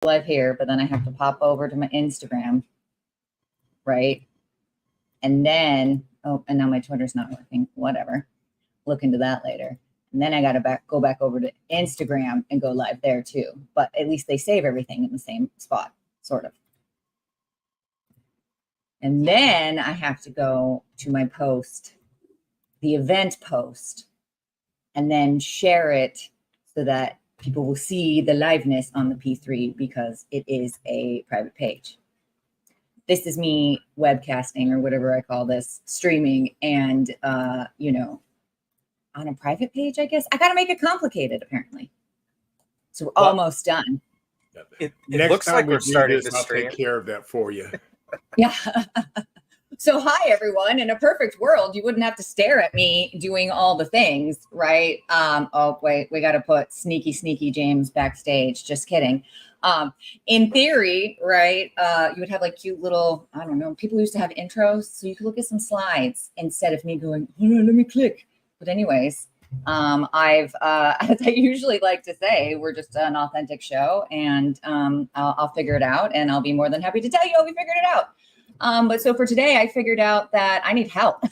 live here, but then I have to pop over to my Instagram, right? And then, and now my Twitter's not working. Whatever. Look into that later. And then I got to go back over to Instagram and go live there too. But at least they save everything in the same spot, sort of. And then I have to go to my post, the event post, and then share it so that people will see the liveness on the P3 because it is a private page. This is me webcasting or whatever I call this, streaming, and, you know, on a private page, I guess. I got to make it complicated, apparently. So we're almost done. It looks like we're starting to stream. I'll take care of that for you. Yeah. So hi, everyone. In a perfect world, you wouldn't have to stare at me doing all the things, right? Oh, wait, we got to put sneaky James backstage. Just kidding. In theory, right, you would have like cute little, I don't know, people used to have intros, so you could look at some slides instead of me going, hold on, let me click. But anyways, as I usually like to say, we're just an authentic show, and I'll figure it out, and I'll be more than happy to tell you we figured it out. But so for today, I figured out that I need help.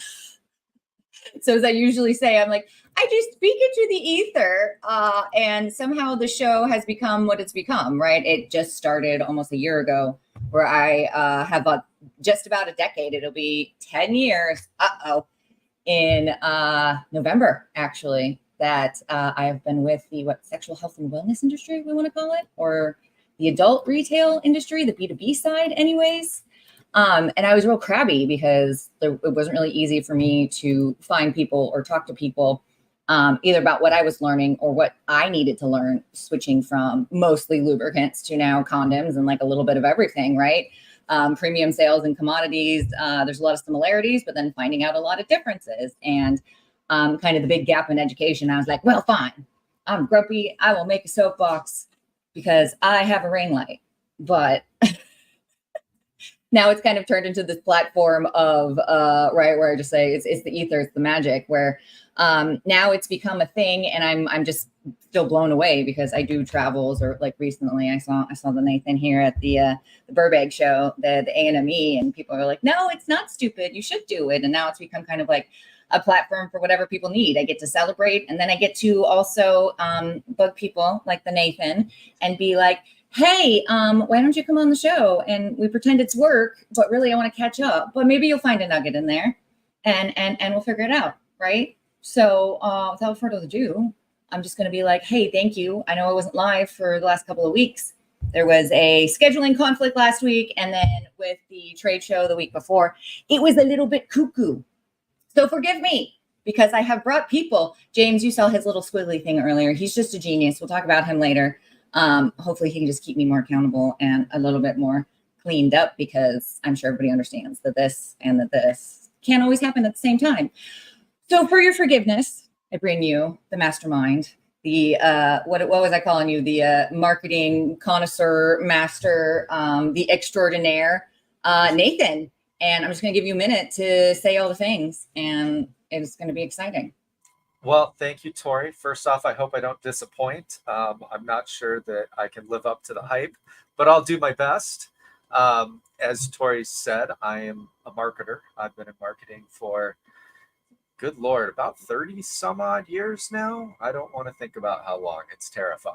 So as I usually say, I'm like, I just speak into the ether, and somehow the show has become what it's become, right? It just started almost a year ago, where I have just about a decade. It'll be 10 years. In November, actually, that I have been with the sexual health and wellness industry, we want to call it, or the adult retail industry, the B2B side anyways. And I was real crabby because it wasn't really easy for me to find people or talk to people either about what I was learning or what I needed to learn, switching from mostly lubricants to now condoms and like a little bit of everything, right? Premium sales and commodities, there's a lot of similarities, but then finding out a lot of differences, and kind of the big gap in education. I was like, well, fine, I'm grumpy. I will make a soapbox because I have a ring light. But now it's kind of turned into this platform of, right, where I just say it's the ether, it's the magic, where now it's become a thing, and I'm just still blown away because I do travels, or like recently I saw the Nathan here at the Burbank show, the A&ME, and people are like, no, it's not stupid, you should do it. And now it's become kind of like a platform for whatever people need. I get to celebrate, and then I get to also bug people like the Nathan and be like, hey, why don't you come on the show? And we pretend it's work, but really I want to catch up. But maybe you'll find a nugget in there, and we'll figure it out, right? So without further ado, I'm just going to be like, hey, thank you. I know I wasn't live for the last couple of weeks. There was a scheduling conflict last week, and then with the trade show the week before, it was a little bit cuckoo. So forgive me, because I have brought people. James, you saw his little squiggly thing earlier. He's just a genius. We'll talk about him later. Hopefully he can just keep me more accountable and a little bit more cleaned up, because I'm sure everybody understands that this and that this can't always happen at the same time. So for your forgiveness, I bring you the mastermind, the what was I calling you? The marketing connoisseur master, the extraordinaire, Nathan. And I'm just going to give you a minute to say all the things, and it's going to be exciting. Well, thank you, Tori. First off, I hope I don't disappoint. I'm not sure that I can live up to the hype, but I'll do my best. As Tori said, I am a marketer. I've been in marketing for, good Lord, about 30 some odd years now. I don't want to think about how long. It's terrifying.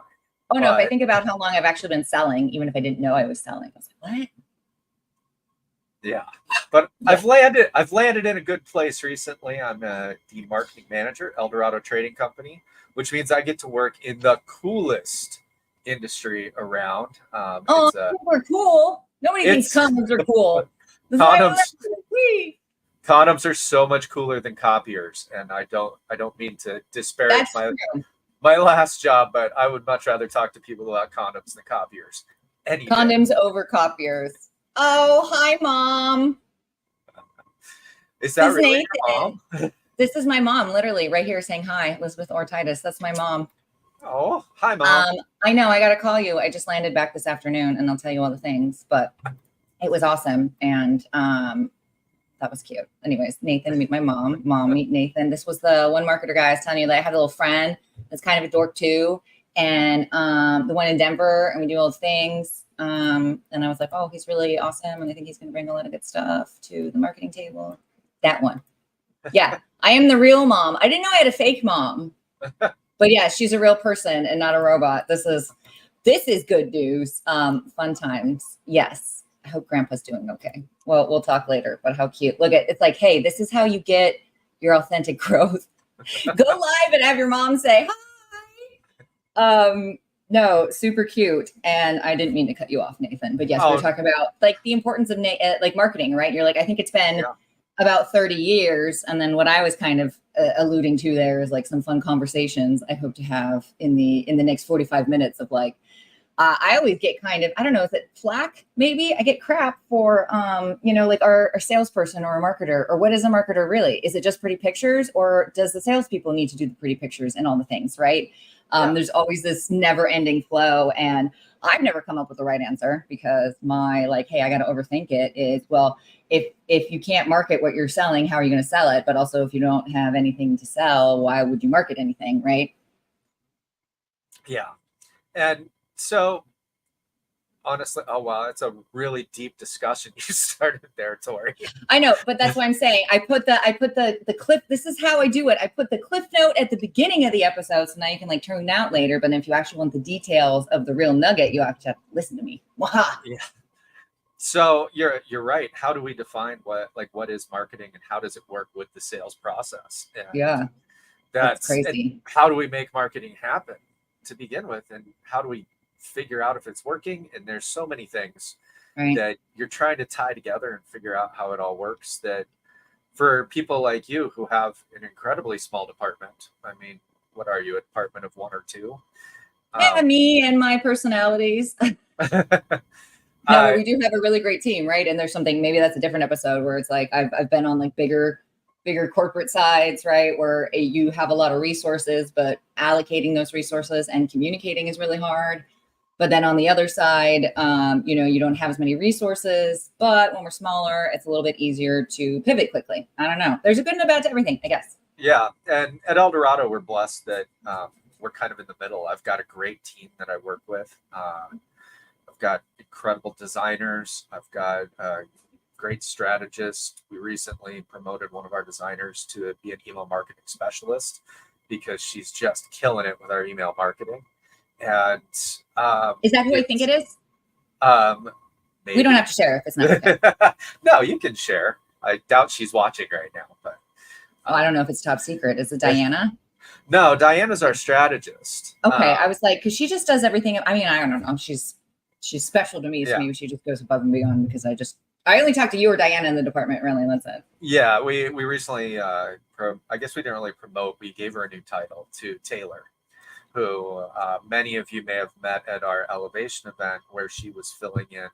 Oh, no, if I think about how long I've actually been selling, even if I didn't know I was selling, I was like, what? Yeah, but I've landed in a good place recently. I'm the marketing manager, Eldorado Trading Company, which means I get to work in the coolest industry around. We're cool. Nobody thinks condoms are cool. Condoms are so much cooler than copiers, and I don't mean to disparage my last job, but I would much rather talk to people about condoms than copiers. Condoms over copiers. Oh, hi, Mom. Is that really your mom? This is my mom, literally, right here saying hi, Elizabeth Ortitis. That's my mom. Oh, hi, Mom. I know, I got to call you. I just landed back this afternoon, and I'll tell you all the things, but it was awesome, and that was cute. Anyways, Nathan, meet my mom. Mom, meet Nathan. This was the one marketer guy I was telling you that I had a little friend that's kind of a dork too, and the one in Denver, and we do all the things. And I was like, oh, he's really awesome, and I think he's going to bring a lot of good stuff to the marketing table. That one. Yeah, I am the real mom. I didn't know I had a fake mom, but yeah, she's a real person and not a robot. This is good news. Fun times. Yes. I hope Grandpa's doing okay. Well, we'll talk later, but how cute. Look at it's like, hey, this is how you get your authentic growth. Go live and have your mom say hi. No, super cute. And I didn't mean to cut you off, Nathan, but yes, we're talking about like the importance of like marketing, right? You're like, I think it's been about 30 years. And then what I was kind of alluding to there is like some fun conversations I hope to have in the next 45 minutes of like, I always get kind of, I don't know, is it flack? Maybe I get crap for, like our salesperson or a marketer, or what is a marketer really? Is it just pretty pictures, or does the salespeople need to do the pretty pictures and all the things, right? There's always this never ending flow, and I've never come up with the right answer because my like, hey, I got to overthink it is, well, if you can't market what you're selling, how are you going to sell it? But also if you don't have anything to sell, why would you market anything, right? Yeah. And so honestly, oh wow, it's a really deep discussion you started there, Tori. I know, but that's what I'm saying. I put the clip. This is how I do it. I put the cliff note at the beginning of the episode, so now you can like tune out later. But then if you actually want the details of the real nugget, you have to listen to me. Waha. Yeah. So you're right. How do we define what is marketing, and how does it work with the sales process? And yeah, that's crazy. How do we make marketing happen to begin with, and how do we figure out if it's working? And there's so many things that you're trying to tie together and figure out how it all works, that for people like you who have an incredibly small department, I mean, what are you, a department of one or two? Yeah, me and my personalities. No, but we do have a really great team, right? And there's something, maybe that's a different episode where it's like I've been on like bigger corporate sides, right? Where you have a lot of resources, but allocating those resources and communicating is really hard. But then on the other side, you don't have as many resources, but when we're smaller, it's a little bit easier to pivot quickly. I don't know. There's a good and a bad to everything, I guess. Yeah. And at Eldorado, we're blessed that we're kind of in the middle. I've got a great team that I work with. I've got incredible designers. I've got a great strategist. We recently promoted one of our designers to be an email marketing specialist because she's just killing it with our email marketing. And is that who I think it is? Maybe. We don't have to share if it's not okay. No, you can share. I doubt she's watching right now, but I don't know if it's top secret. Is it Diana? No, Diana's our strategist. Okay, I was like, because she just does everything. I mean, I don't know. She's special to me, so maybe she just goes above and beyond because I only talk to you or Diana in the department, really. That's it. Yeah, we recently, I guess we didn't really promote. We gave her a new title to Taylor, who many of you may have met at our Elevation event where she was filling in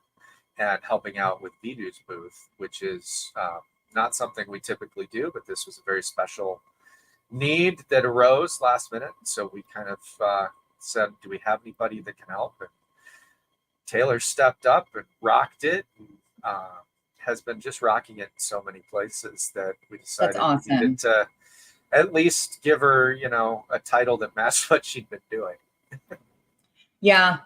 and helping out with Vidu's booth, which is not something we typically do, but this was a very special need that arose last minute. So we kind of said, do we have anybody that can help? And Taylor stepped up and rocked it, and has been just rocking it in so many places that we decided we needed to at least give her, a title that matched what she'd been doing. Yeah,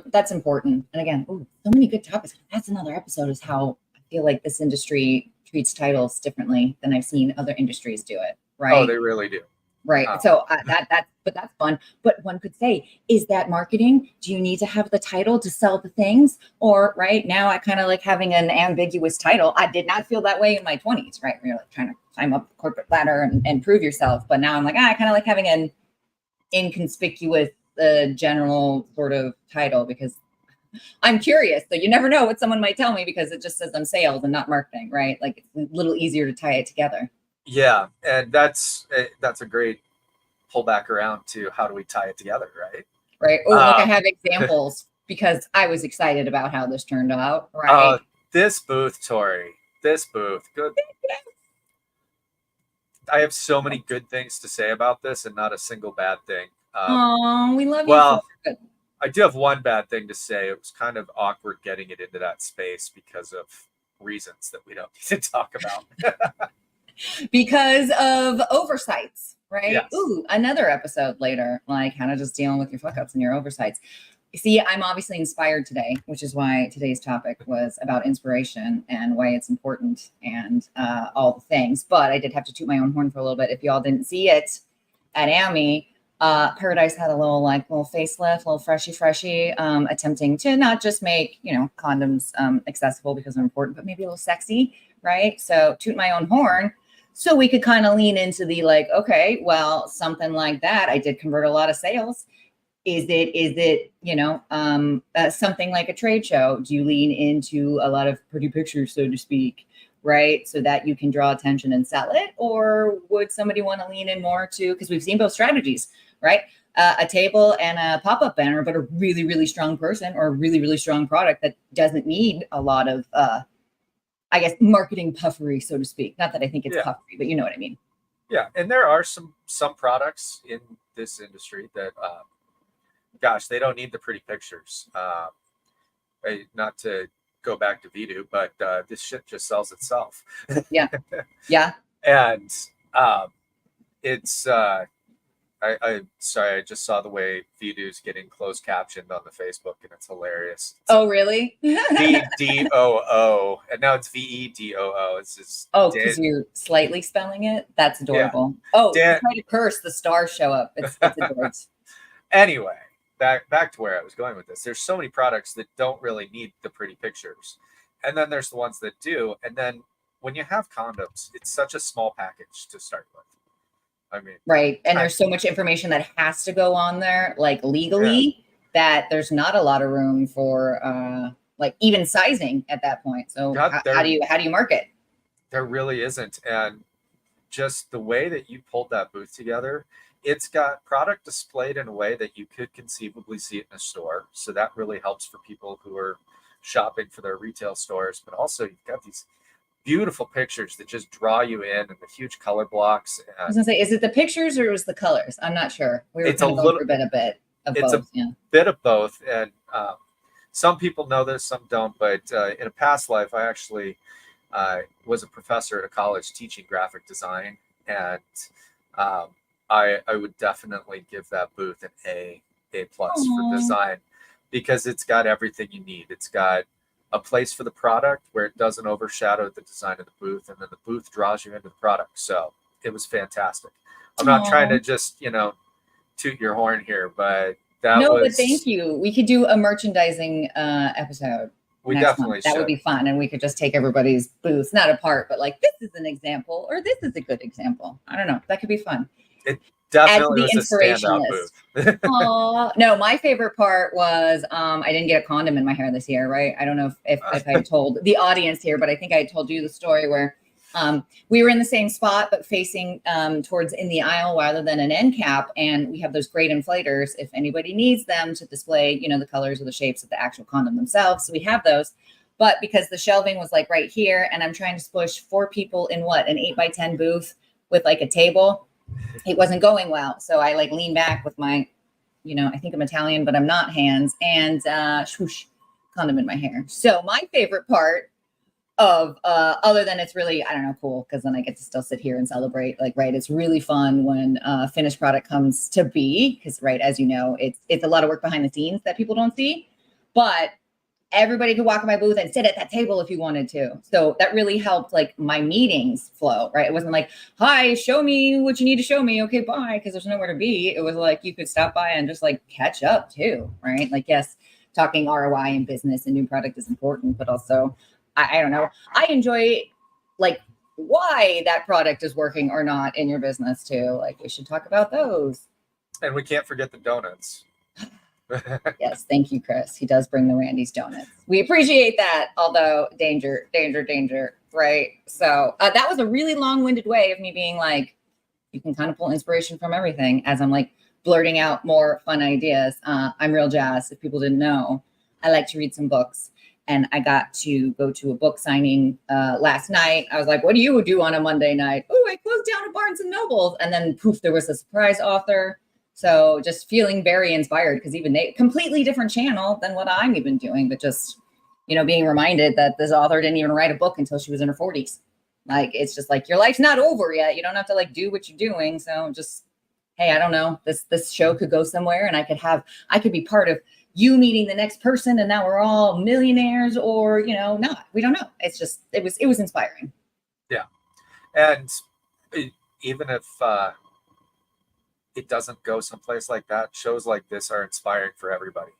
that's important. And again, so many good topics. That's another episode, is how I feel like this industry treats titles differently than I've seen other industries do it. Right? Oh, they really do. Right. So that's fun. But one could say, is that marketing? Do you need to have the title to sell the things? Or right now, I kind of like having an ambiguous title. I did not feel that way in my 20s, right? Where you're like trying to climb up the corporate ladder and prove yourself. But now I'm like, I kind of like having an inconspicuous general sort of title because I'm curious. So you never know what someone might tell me because it just says I'm sales and not marketing, right? Like it's a little easier to tie it together. Yeah, and that's a great pull back around to how do we tie it together, right? Right. Oh, look, I have examples because I was excited about how this turned out. Right. This booth, Tori. This booth. Good. I have so many good things to say about this and not a single bad thing. We love you. Well, I do have one bad thing to say. It was kind of awkward getting it into that space because of reasons that we don't need to talk about. because of oversights, right? Yes. Ooh, another episode later, like kind of just dealing with your fuck ups and your oversights. See, I'm obviously inspired today, which is why today's topic was about inspiration and why it's important and all the things. But I did have to toot my own horn for a little bit. If y'all didn't see it at AMI, Paradise had a little facelift, little freshy, attempting to not just make, condoms accessible because they're important, but maybe a little sexy, right? So toot my own horn. So we could kind of lean into the okay, well, something like that. I did convert a lot of sales. Is it something like a trade show? Do you lean into a lot of pretty pictures, so to speak, right? So that you can draw attention and sell it? Or would somebody want to lean in more to, because we've seen both strategies, right? A table and a pop-up banner, but a really, really strong person or a really, really strong product that doesn't need a lot of, marketing puffery, so to speak. Not that I think it's puffery, but you know what I mean. Yeah, and there are some products in this industry that, gosh, they don't need the pretty pictures. Not to go back to Vidu, but this shit just sells itself. Yeah. And it's I'm sorry, I just saw the way Vidu's getting closed captioned on the Facebook, and it's hilarious. Oh, really? VDOO, and now it's VEDOO. It's just because you're slightly spelling it. That's adorable. Yeah. Oh, try to curse, the stars show up. It's adorable. Anyway, back to where I was going with this. There's so many products that don't really need the pretty pictures, and then there's the ones that do. And then when you have condoms, it's such a small package to start with. I mean, right. And there's so much information that has to go on there, legally, that there's not a lot of room for even sizing at that point. So how do you market? There really isn't. And just the way that you pulled that booth together, it's got product displayed in a way that you could conceivably see it in a store. So that really helps for people who are shopping for their retail stores. But also you've got these beautiful pictures that just draw you in, and the huge color blocks. I was gonna say, is it the pictures or was the colors? I'm not sure. We were it's a little bit of both. It's a bit of both, and some people know this, some don't. But in a past life, I actually was a professor at a college teaching graphic design, and I would definitely give that booth an A+ for design, because it's got everything you need. It's got a place for the product where it doesn't overshadow the design of the booth, and then the booth draws you into the product. So it was fantastic. I'm not trying to just, toot your horn here, but but thank you. We could do a merchandising episode. We definitely should. That would be fun. And we could just take everybody's booths, not apart, but this is an example, or this is a good example. I don't know. That could be fun. It definitely was a standout booth. No, my favorite part was I didn't get a condom in my hair this year, right? I don't know if I told the audience here, but I think I told you the story where we were in the same spot, but facing towards in the aisle rather than an end cap. And we have those great inflators if anybody needs them to display, the colors or the shapes of the actual condom themselves. So we have those. But because the shelving was right here, and I'm trying to squish 4 people in an 8x10 booth with a table, it wasn't going well. So I lean back with my, I think I'm Italian, but I'm not, hands, and swoosh, condom in my hair. So my favorite part of other than it's really, I don't know, cool, because then I get to still sit here and celebrate, it's really fun when finished product comes to be, because as you know, it's a lot of work behind the scenes that people don't see, but everybody could walk in my booth and sit at that table if you wanted to. So that really helped my meetings flow, right? It wasn't hi, show me what you need to show me. Okay, bye. Because there's nowhere to be. It was you could stop by and just catch up too, right? Yes, talking ROI in business and new product is important, but also, I don't know. I enjoy why that product is working or not in your business too. We should talk about those. And we can't forget the donuts. Yes, thank you, Chris. He does bring the Randy's donuts. We appreciate that. Although danger, right? So that was a really long-winded way of me being you can kind of pull inspiration from everything as I'm blurting out more fun ideas. I'm real jazz. If people didn't know, I like to read some books, and I got to go to a book signing last night. I was what do you do on a Monday night? Oh, I closed down a Barnes and Nobles, and then poof, there was a surprise author. So just feeling very inspired, because even they completely different channel than what I'm even doing, but just, being reminded that this author didn't even write a book until she was in her 40s. Like, it's just like, your life's not over yet. You don't have to like do what you're doing. So just, hey, I don't know, this show could go somewhere, and I could be part of you meeting the next person, and now we're all millionaires, or, you know, not. We don't know. It's just, it was inspiring. Yeah. And even if it doesn't go someplace like that, shows like this are inspiring for everybody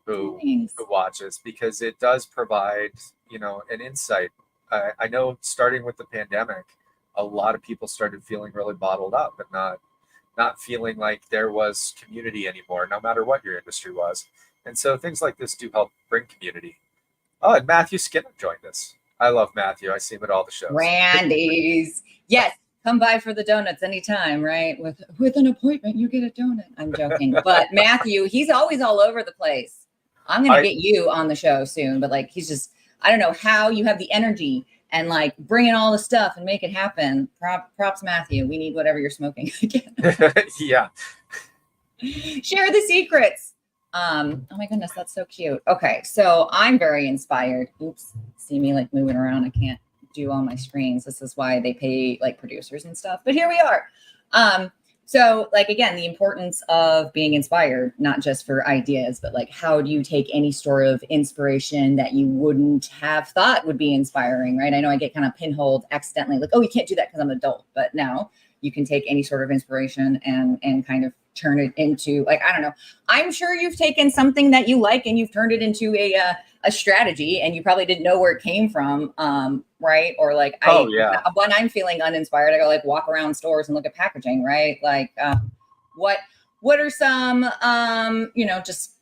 who watches, because it does provide, you know, an insight. I know starting with the pandemic, a lot of people started feeling really bottled up and not feeling like there was community anymore, no matter what your industry was. And so things like this do help bring community. Oh, and Matthew Skinner joined us. I love Matthew. I see him at all the shows. Randy's. Yes. Come by for the donuts anytime, right? With an appointment, you get a donut. I'm joking. But Matthew, he's always all over the place. I'm going to get you on the show soon. But like, he's just, I don't know how you have the energy and like bring in all the stuff and make it happen. Props, Matthew. We need whatever you're smoking. Yeah. Share the secrets. Oh my goodness, that's so cute. Okay, so I'm very inspired. Oops, see me like moving around. I can't do all my screens. This is why they pay like producers and stuff. But here we are. So like, again, the importance of being inspired, not just for ideas, but like, how do you take any sort of inspiration that you wouldn't have thought would be inspiring, right? I know I get kind of pinholed accidentally, like, oh, you can't do that because I'm an adult. But no, you can take any sort of inspiration and kind of turn it into, like, I don't know. I'm sure you've taken something that you like and you've turned it into a strategy, and you probably didn't know where it came from, right? Or like, when I'm feeling uninspired, I go like walk around stores and look at packaging, right? Like, what are some, you know, just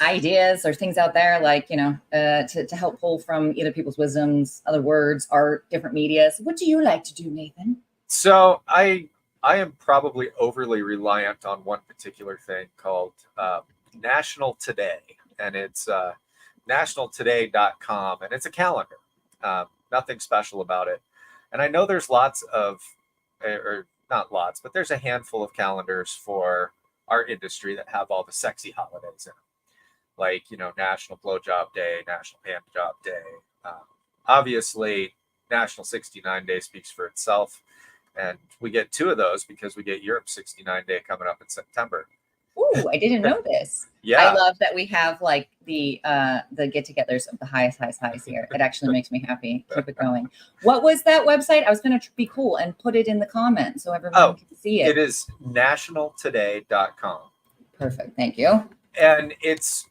ideas or things out there, like, you know, to help pull from either people's wisdoms, other words, art, different medias. What do you like to do, Nathan? So I am probably overly reliant on one particular thing called National Today, and it's nationaltoday.com, and it's a calendar. Nothing special about it. And I know there's lots of, or not lots, but there's a handful of calendars for our industry that have all the sexy holidays in them. Like, you know, National Blowjob Day, National Hand Job Day. Obviously, National 69 Day speaks for itself. And we get two of those because we get Europe 69 Day coming up in September. Ooh, I didn't know this. Yeah. I love that we have like the get-togethers of the highest here. It actually makes me happy. Keep it going. What was that website? I was going to be cool and put it in the comments so everyone can see it. It is nationaltoday.com. Perfect. Thank you. And it's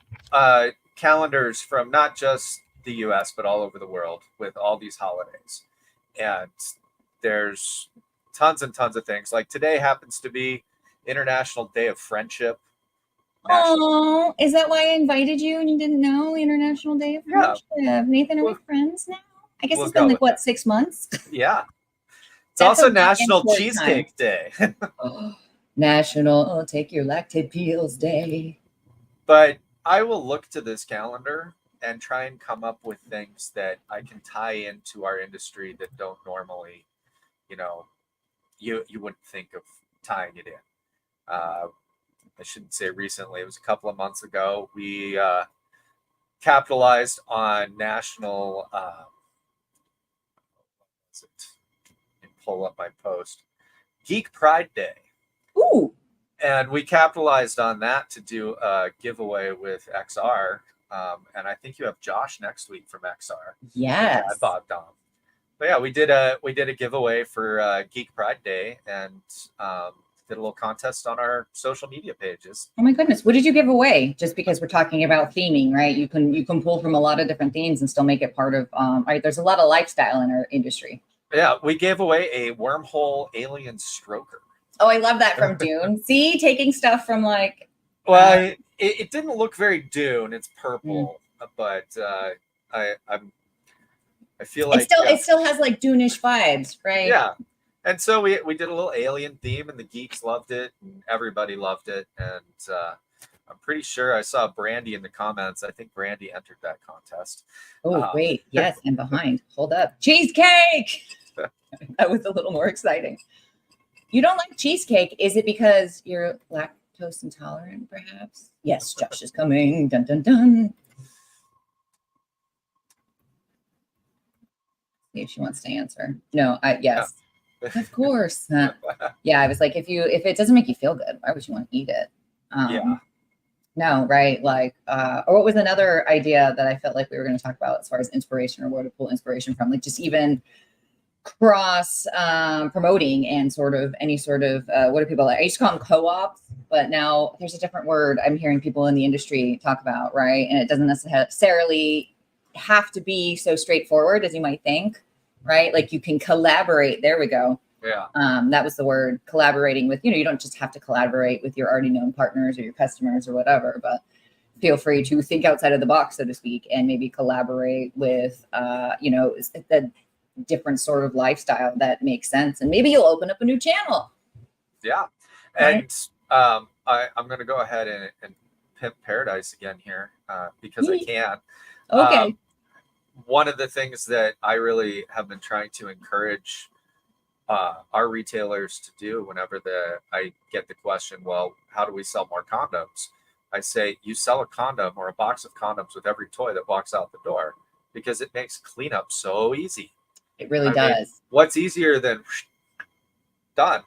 calendars from not just the US, but all over the world with all these holidays. And there's tons and tons of things. Like today happens to be International Day of Friendship. Oh, is that why I invited you and you didn't know? International Day of Friendship. Nathan, are we friends now? I guess it's been like, what, 6 months? Yeah. It's also National Cheesecake Day. National Take Your Lactate Peels Day. But I will look to this calendar and try and come up with things that I can tie into our industry that don't normally, you know, you wouldn't think of tying it in. I shouldn't say recently, it was a couple of months ago. We capitalized on National, pull up my post, Geek Pride Day. Ooh. And we capitalized on that to do a giveaway with XR. And I think you have Josh next week from XR. Yes. But yeah, we did a giveaway for Geek Pride Day, and did a little contest on our social media pages. Oh my goodness. What did you give away? Just because we're talking about theming, right? You can pull from a lot of different themes and still make it part of, right? There's a lot of lifestyle in our industry. Yeah. We gave away a wormhole alien stroker. Oh, I love that from Dune. See, taking stuff from like. Well, it didn't look very Dune. It's purple, but I feel like it still has like Dune-ish vibes, right? Yeah. And so we did a little alien theme, and the geeks loved it, and everybody loved it. And I'm pretty sure I saw Brandy in the comments. I think Brandy entered that contest. Oh, wait. Yes, and behind. Hold up. Cheesecake! That was a little more exciting. You don't like cheesecake. Is it because you're lactose intolerant, perhaps? Yes, Josh is coming. Dun, dun, dun. See if she wants to answer. No, Yeah. yes, of course. Yeah, I was like, if it doesn't make you feel good, why would you want to eat it? Yeah. No, right? Like, or what was another idea that I felt like we were going to talk about as far as inspiration or where to pull inspiration from? Like, just even cross promoting and sort of any sort of what do people like? I used to call them co-ops, but now there's a different word I'm hearing people in the industry talk about, right? And it doesn't necessarily have to be so straightforward as you might think, right? Like you can collaborate. There we go. Yeah. That was the word, collaborating with, you don't just have to collaborate with your already known partners or your customers or whatever, but feel free to think outside of the box, so to speak, and maybe collaborate with, the different sort of lifestyle that makes sense. And maybe you'll open up a new channel. Yeah. Right? And I'm going to go ahead and pimp Paradise again here because I can. Okay. One of the things that I really have been trying to encourage our retailers to do whenever I get the question, well, how do we sell more condoms? I say, you sell a condom or a box of condoms with every toy that walks out the door because it makes cleanup so easy. It really does. What's easier than done?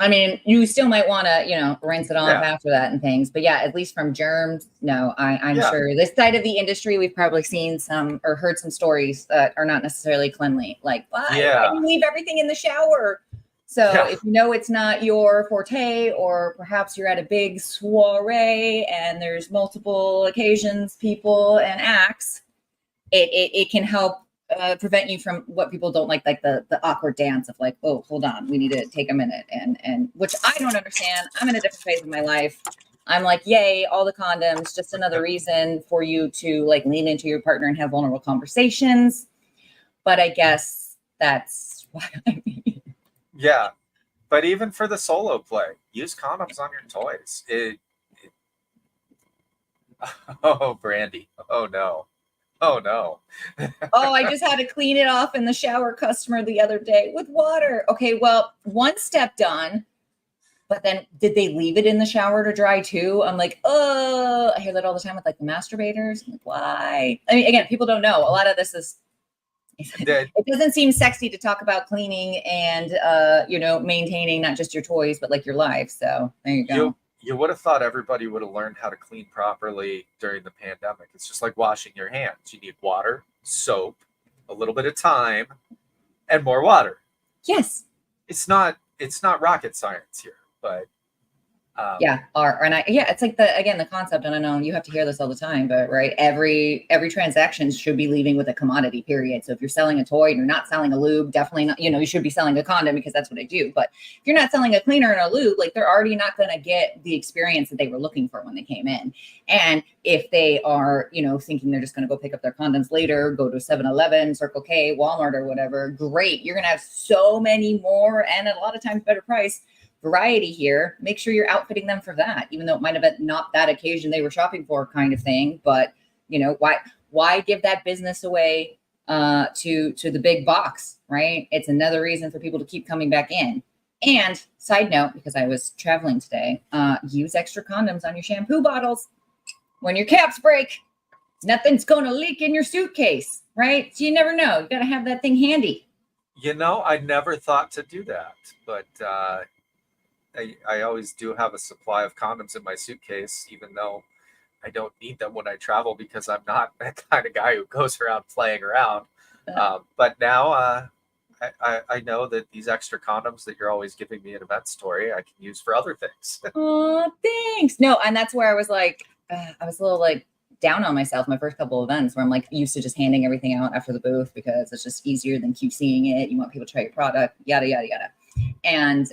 I mean, you still might want to, rinse it off Yeah. after that and things. But yeah, at least from germs, no, I'm Yeah. sure this side of the industry, we've probably seen some or heard some stories that are not necessarily cleanly. Like, why do you leave everything in the shower? So if you know it's not your forte, or perhaps you're at a big soiree and there's multiple occasions, people and acts, it can help prevent you from what people don't like the awkward dance of like, oh, hold on, we need to take a minute, and which I don't understand. I'm in a different phase of my life. I'm like, yay, all the condoms, just another reason for you to like lean into your partner and have vulnerable conversations. But I guess that's what I mean. Yeah. But even for the solo play, use condoms on your toys. Oh, Brandy. Oh no. Oh no. Oh, I just had to clean it off in the shower, customer, the other day with water. Okay, well, one step done, but then did they leave it in the shower to dry too? I'm like, oh, I hear that all the time with like the masturbators. I'm like, why? I mean, again, people don't know. A lot of this is, it doesn't seem sexy to talk about cleaning and, maintaining not just your toys, but like your life. So there you go. You would have thought everybody would have learned how to clean properly during the pandemic. It's just like washing your hands. You need water, soap, a little bit of time, and more water. Yes. It's not rocket science here, but it's like the concept, and I know you have to hear this all the time, but right, every transaction should be leaving with a commodity, period. So if you're selling a toy and you're not selling a lube, definitely not, you should be selling a condom because that's what I do. But if you're not selling a cleaner and a lube, like they're already not going to get the experience that they were looking for when they came in. And if they are, thinking they're just going to go pick up their condoms later, go to 7-Eleven, Circle K, Walmart, or whatever, great. You're going to have so many more and a lot of times better price variety here. Make sure you're outfitting them for that, even though it might have been not that occasion they were shopping for kind of thing. But why give that business away to the big box, right? It's another reason for people to keep coming back in. And side note, because I was traveling today, use extra condoms on your shampoo bottles. When your caps break, nothing's going to leak in your suitcase, right? So you never know. You got to have that thing handy. I never thought to do that, but I always do have a supply of condoms in my suitcase, even though I don't need them when I travel because I'm not that kind of guy who goes around playing around. But now I know that these extra condoms that you're always giving me in events, Tori, I can use for other things. Oh, thanks. No, and that's where I was like, I was a little like down on myself my first couple of events where I'm like used to just handing everything out after the booth because it's just easier than QCing it. You want people to try your product, yada, yada, yada. And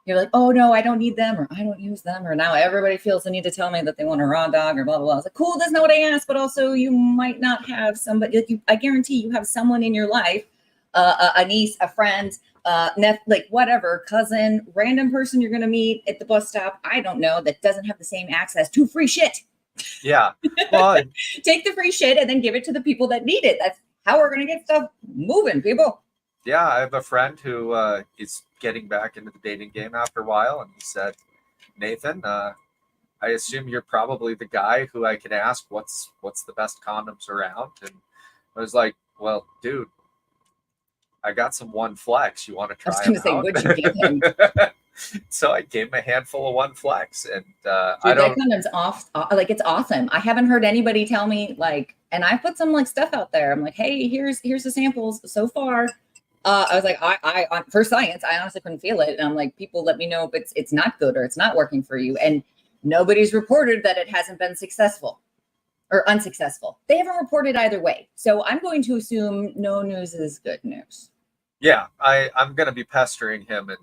you're like, oh no, I don't need them, or I don't use them, or now everybody feels the need to tell me that they want a raw dog or blah, blah, blah. I was like, cool, that's not what I asked, but also you might not have somebody, like I guarantee you have someone in your life, a niece, a friend, like whatever, cousin, random person you're going to meet at the bus stop, I don't know, that doesn't have the same access to free shit. Yeah. Well, take the free shit and then give it to the people that need it. That's how we're going to get stuff moving, people. Yeah, I have a friend who is getting back into the dating game after a while, and he said, Nathan, I assume you're probably the guy who I can ask what's the best condoms around. And I was like, well, dude, I got some One Flex. You want to I was try going them to say, out? what'd you give him? So I gave him a handful of One Flex, and I Dude, that don't. condom's like it's awesome. I haven't heard anybody tell me like, and I put some like stuff out there. I'm like, hey, here's the samples so far. I was like, for science, I honestly couldn't feel it, and I'm like, people let me know if it's not good or it's not working for you, and nobody's reported that it hasn't been successful or unsuccessful. They haven't reported either way, so I'm going to assume no news is good news. Yeah, I'm going to be pestering him and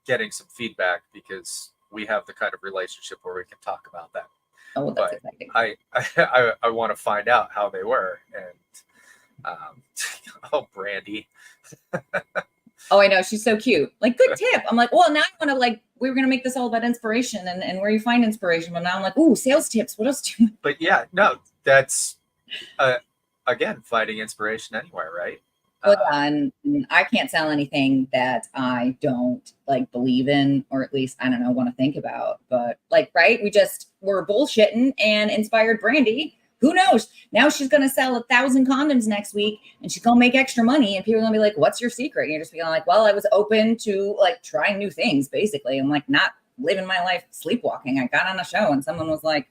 getting some feedback because we have the kind of relationship where we can talk about that. Oh, well, that's But exciting. I want to find out how they were, and oh, Brandy. Oh, I know. She's so cute. Like, good tip. I'm like, well, now I want to like, we were going to make this all about inspiration and where you find inspiration. But now I'm like, ooh, sales tips. What else do you? But yeah, no, that's, again, finding inspiration anywhere, right? Well, yeah, and I can't sell anything that I don't like believe in, or at least, I don't know, want to think about. But like, right. We're bullshitting and inspired Brandy. Who knows? Now she's going to sell 1,000 condoms next week and she's going to make extra money. And people are going to be like, what's your secret? And you're just being like, well, I was open to like trying new things, basically. I'm like, not living my life sleepwalking. I got on a show and someone was like,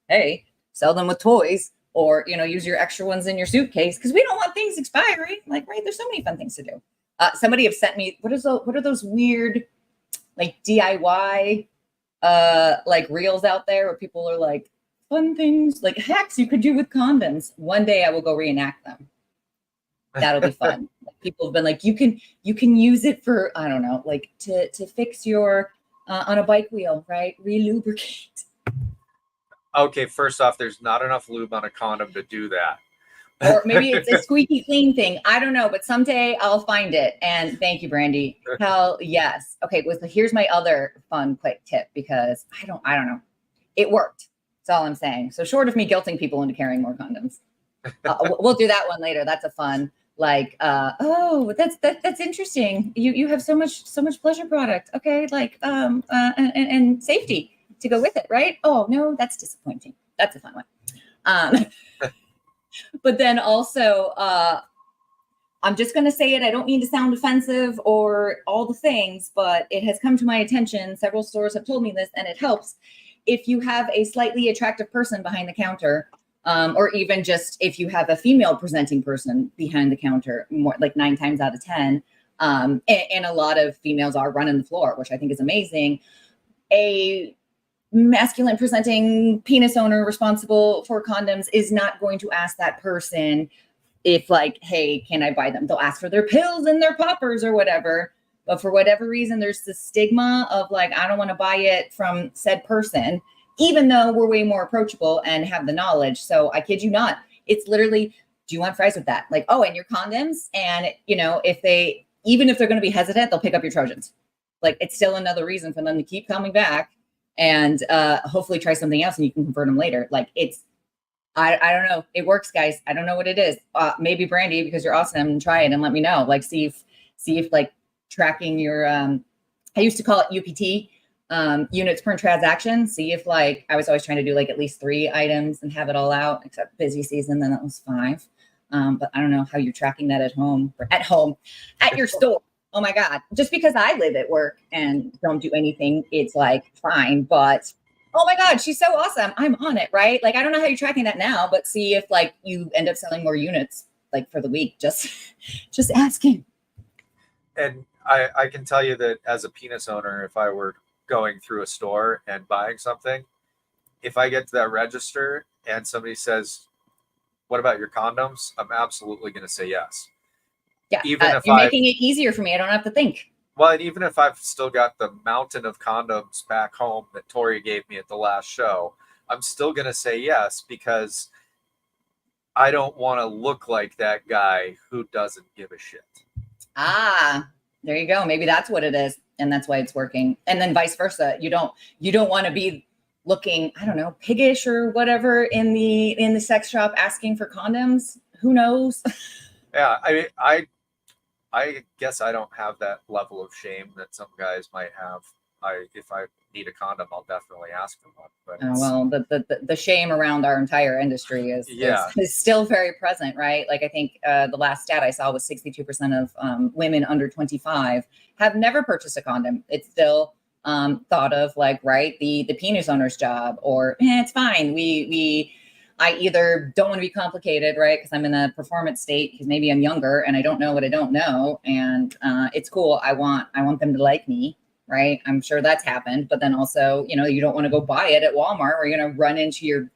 hey, sell them with toys or, use your extra ones in your suitcase because we don't want things expiring. Like, right. There's so many fun things to do. Somebody have sent me, what are those weird like DIY like reels out there where people are like, fun things like hacks you could do with condoms. One day I will go reenact them. That'll be fun. People have been like, you can use it for, I don't know, like to fix your on a bike wheel, right? Relubricate. Okay, first off, there's not enough lube on a condom to do that. Or maybe it's a squeaky clean thing. I don't know, but someday I'll find it. And thank you, Brandy. Hell yes. Okay, well, here's my other fun quick tip because I don't know. It worked. That's all I'm saying. So short of me guilting people into carrying more condoms, we'll do that one later. That's a fun, like, oh, that's interesting. You have so much pleasure product. Okay, like, and safety to go with it, right? Oh no, that's disappointing. That's a fun one. But then also, I'm just going to say it. I don't mean to sound offensive or all the things, but it has come to my attention. Several stores have told me this, and it helps. If you have a slightly attractive person behind the counter, or even just if you have a female presenting person behind the counter, more like 9 times out of 10, and a lot of females are running the floor, which I think is amazing. A masculine presenting penis owner responsible for condoms is not going to ask that person if like, hey, can I buy them? They'll ask for their pills and their poppers or whatever. But for whatever reason, there's the stigma of like, I don't want to buy it from said person, even though we're way more approachable and have the knowledge. So I kid you not, it's literally, do you want fries with that? Like, oh, and your condoms. And even if they're going to be hesitant, they'll pick up your Trojans. Like it's still another reason for them to keep coming back and hopefully try something else and you can convert them later. Like I don't know. It works, guys. I don't know what it is. Maybe Brandy, because you're awesome, try it and let me know. Like see if like tracking your I used to call it UPT, units per transaction. See if like I was always trying to do like at least 3 items and have it all out, except busy season, then that was 5. But I don't know how you're tracking that at home at your store. Oh my God. Just because I live at work and don't do anything, it's like fine. But oh my God, she's so awesome. I'm on it, right? Like, I don't know how you're tracking that now, but see if like you end up selling more units like for the week. Just asking. And I can tell you that as a penis owner, if I were going through a store and buying something, if I get to that register and somebody says, what about your condoms? I'm absolutely going to say yes. Yeah, even if you're making it easier for me. I don't have to think. Well, and even if I've still got the mountain of condoms back home that Tori gave me at the last show, I'm still going to say yes because I don't want to look like that guy who doesn't give a shit. Ah, there you go. Maybe that's what it is. And that's why it's working. And then vice versa. You don't want to be looking, I don't know, piggish or whatever in the sex shop asking for condoms. Who knows? Yeah, I guess I don't have that level of shame that some guys might have. If I need a condom, I'll definitely ask for one. But well, the shame around our entire industry is still very present, right? Like I think the last stat I saw was 62% of women under 25 have never purchased a condom. It's still thought of like, right, the penis owner's job, or it's fine. I either don't want to be complicated, right? Because I'm in a performance state, because maybe I'm younger and I don't know what I don't know. And it's cool. I want them to like me, right? I'm sure that's happened. But then also, you don't want to go buy it at Walmart, or you're going to run into your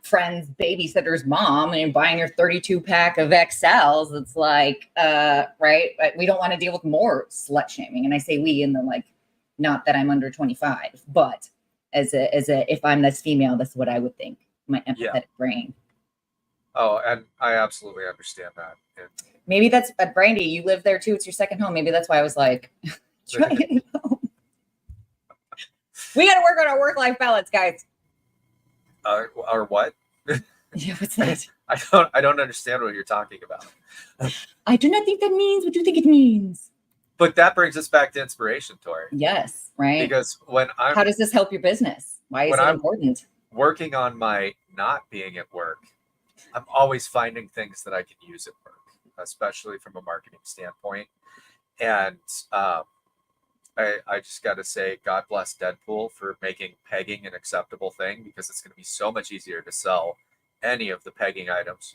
friend's babysitter's mom and buying your 32 pack of XLs. It's like, right? But we don't want to deal with more slut shaming. And I say we in the like, not that I'm under 25, but as a if I'm this female, that's what I would think. My empathetic brain. Oh, and I absolutely understand that. Maybe that's Brandy. You live there too. It's your second home. Maybe that's why I was like, trying it home. We got to work on our work-life balance, guys. Or what? Yeah, what's that? I don't understand what you're talking about. I do not think that means what you think it means. But that brings us back to inspiration, Tori. Yes, right. Because how does this help your business? Why is it important? Working on my not being at work, I'm always finding things that I can use at work, especially from a marketing standpoint. And I just got to say, God bless Deadpool for making pegging an acceptable thing, because it's going to be so much easier to sell any of the pegging items.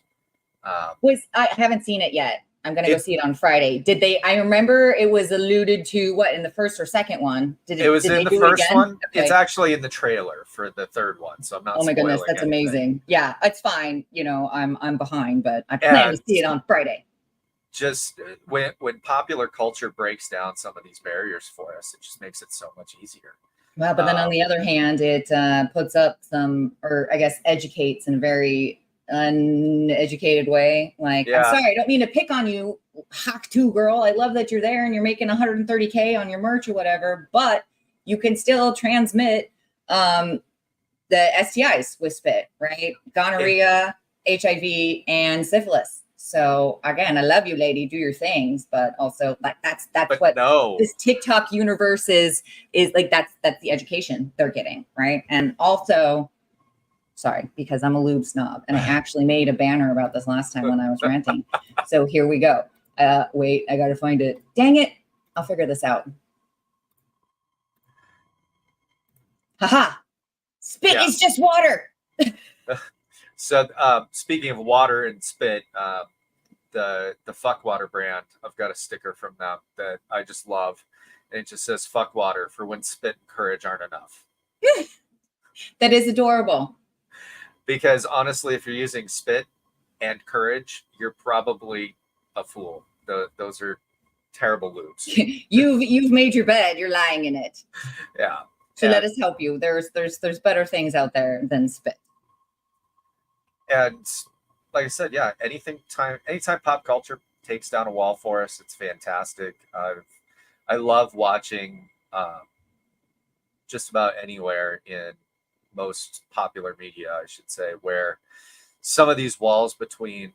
I haven't seen it yet. I'm going to go see it on Friday. Did they? I remember it was alluded to what in the first or second one. It was in the first one. Okay. It's actually in the trailer for the third one, so I'm not. Oh my goodness, that's anything. Amazing! Yeah, it's fine. I'm behind, but I plan to see it on Friday. Just when popular culture breaks down some of these barriers for us, it just makes it so much easier. Well, but then on the other hand, it puts up some, or I guess educates in a very uneducated way. Like, I'm sorry, I don't mean to pick on you, Hawk 2 girl. I love that you're there and you're making 130K on your merch or whatever, but you can still transmit the STIs with spit, right? Gonorrhea, HIV, and syphilis. So again, I love you, lady. Do your things, but also like that's what this TikTok universe is like. That's the education they're getting, right? And also, sorry, because I'm a lube snob, and I actually made a banner about this last time when I was ranting. So here we go. Wait, I gotta find it. Dang it! I'll figure this out. Haha! Spit is just water. So speaking of water and spit, the Fuck Water brand, I've got a sticker from them that I just love. And it just says "Fuck Water" for when spit and courage aren't enough. That is adorable. Because honestly, if you're using spit and courage, you're probably a fool. Those are terrible lubes. You've made your bed. You're lying in it. Yeah. So let us help you. There's better things out there than spit. And like I said, yeah, anytime pop culture takes down a wall for us, it's fantastic. I love watching just about anywhere in most popular media, I should say, where some of these walls between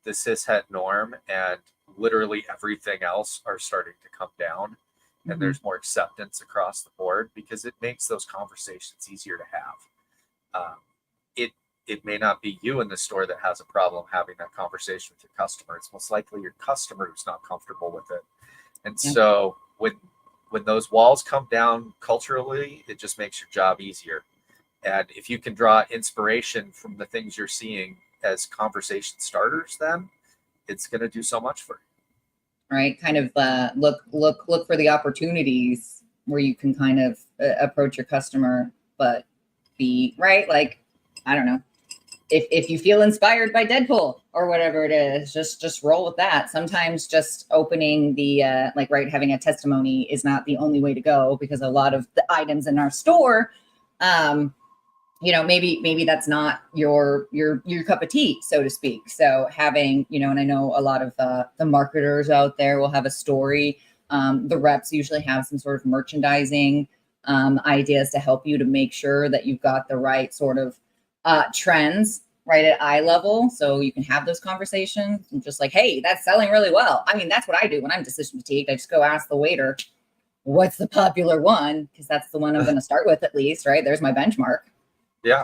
the cishet norm and literally everything else are starting to come down. And there's more acceptance across the board, because it makes those conversations easier to have. It may not be you in the store that has a problem having that conversation with your customer. It's most likely your customer who's not comfortable with it. And so when those walls come down culturally, it just makes your job easier. And if you can draw inspiration from the things you're seeing as conversation starters, then it's going to do so much for you. Right. Kind of look for the opportunities where you can kind of approach your customer, but be right. Like, I don't know. If you feel inspired by Deadpool or whatever it is, just roll with that. Sometimes just opening the having a testimony is not the only way to go, because a lot of the items in our store, maybe that's not your cup of tea, so to speak. So having, and I know a lot of the marketers out there will have a story. The reps usually have some sort of merchandising ideas to help you to make sure that you've got the right sort of trends right at eye level, so you can have those conversations and just like, hey, that's selling really well. I mean, that's what I do when I'm decision fatigued. I just go ask the waiter, what's the popular one? Because that's the one I'm going to start with at least, right? There's my benchmark. Yeah.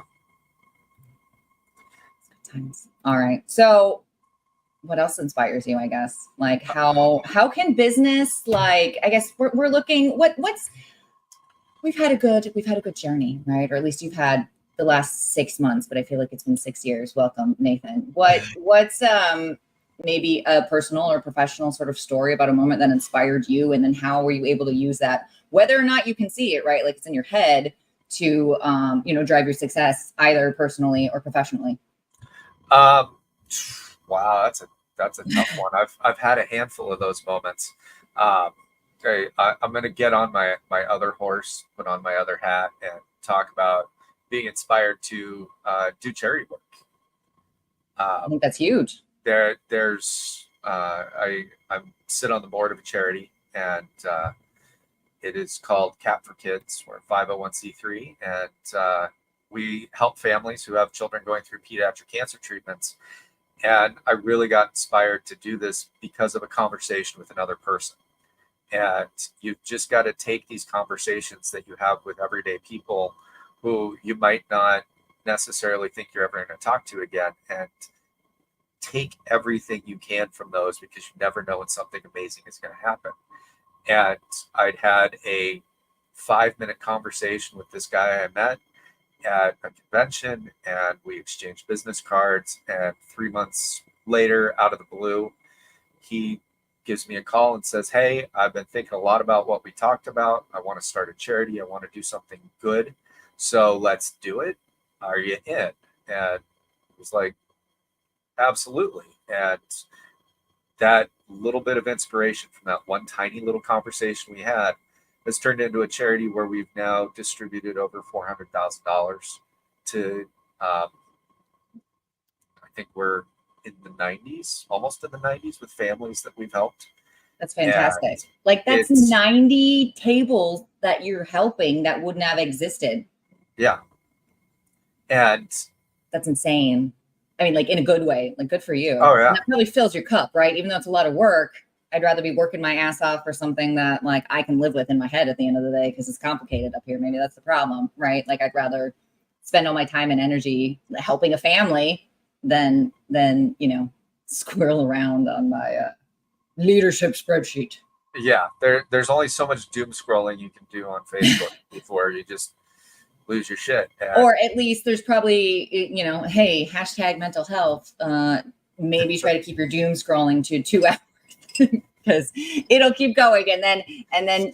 All right. So what else inspires you, I guess? Like how can business, like, I guess we're looking, what's, we've had a good journey, right? Or at least you've had the last 6 months, but I feel like it's been 6 years. Welcome, Nathan. What's maybe a personal or professional sort of story about a moment that inspired you, and then how were you able to use that, whether or not you can see it, right? Like it's in your head, to drive your success either personally or professionally. Wow, that's a tough one. I've had a handful of those moments. Okay, I'm going to get on my other horse, put on my other hat, and talk about being inspired to do charity work. I think that's huge. I sit on the board of a charity, and it is called Cap for Kids. We're a 501c3, and we help families who have children going through pediatric cancer treatments. And I really got inspired to do this because of a conversation with another person. And you've just got to take these conversations that you have with everyday people who you might not necessarily think you're ever going to talk to again, and take everything you can from those, because you never know when something amazing is going to happen. And I'd had a 5-minute conversation with this guy I met at a convention, and we exchanged business cards. And 3 months later, out of the blue, he gives me a call and says, "Hey, I've been thinking a lot about what we talked about. I want to start a charity. I want to do something good. So let's do it. Are you in?" And it was like, absolutely. And that little bit of inspiration from that one tiny little conversation we had has turned into a charity where we've now distributed over $400,000 to, I think we're in the 90s, almost in the 90s, with families that we've helped. That's fantastic. And like that's 90 tables that you're helping that wouldn't have existed. Yeah. And that's insane. I mean, like in a good way, like good for you. Oh yeah. And that really fills your cup, right? Even though it's a lot of work, I'd rather be working my ass off for something that like I can live with in my head at the end of the day, because it's complicated up here. Maybe that's the problem, right? Like I'd rather spend all my time and energy helping a family than squirrel around on my leadership spreadsheet. Yeah, there's only so much doom scrolling you can do on Facebook before you just lose your shit. Or at least there's probably, hey, hashtag mental health. Maybe try to keep your doom scrolling to 2 hours because it'll keep going. And then